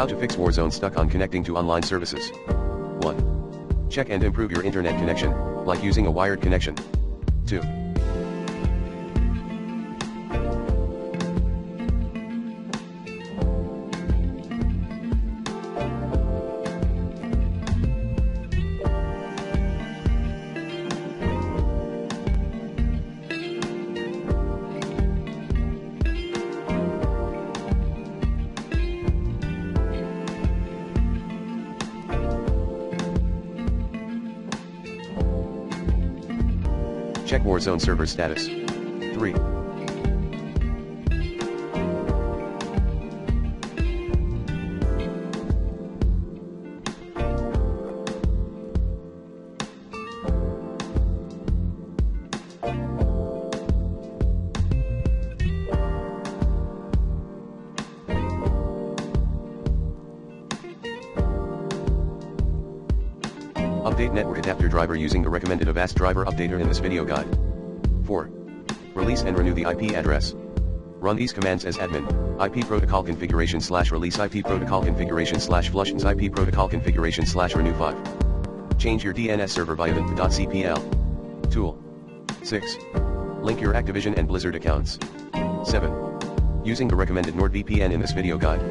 How to fix Warzone stuck on connecting to online services. 1. Check and improve your internet connection, like using a wired connection. 2. Check Warzone server status. 3. Update network adapter driver using the recommended Avast driver updater in this video guide. 4. Release and renew the IP address. Run these commands as admin: IP protocol configuration / release IP protocol configuration / flushins IP protocol configuration / renew 5. Change your DNS server via vent.cpl. Tool. 6. Link your Activision and Blizzard accounts. 7. Using the recommended NordVPN in this video guide.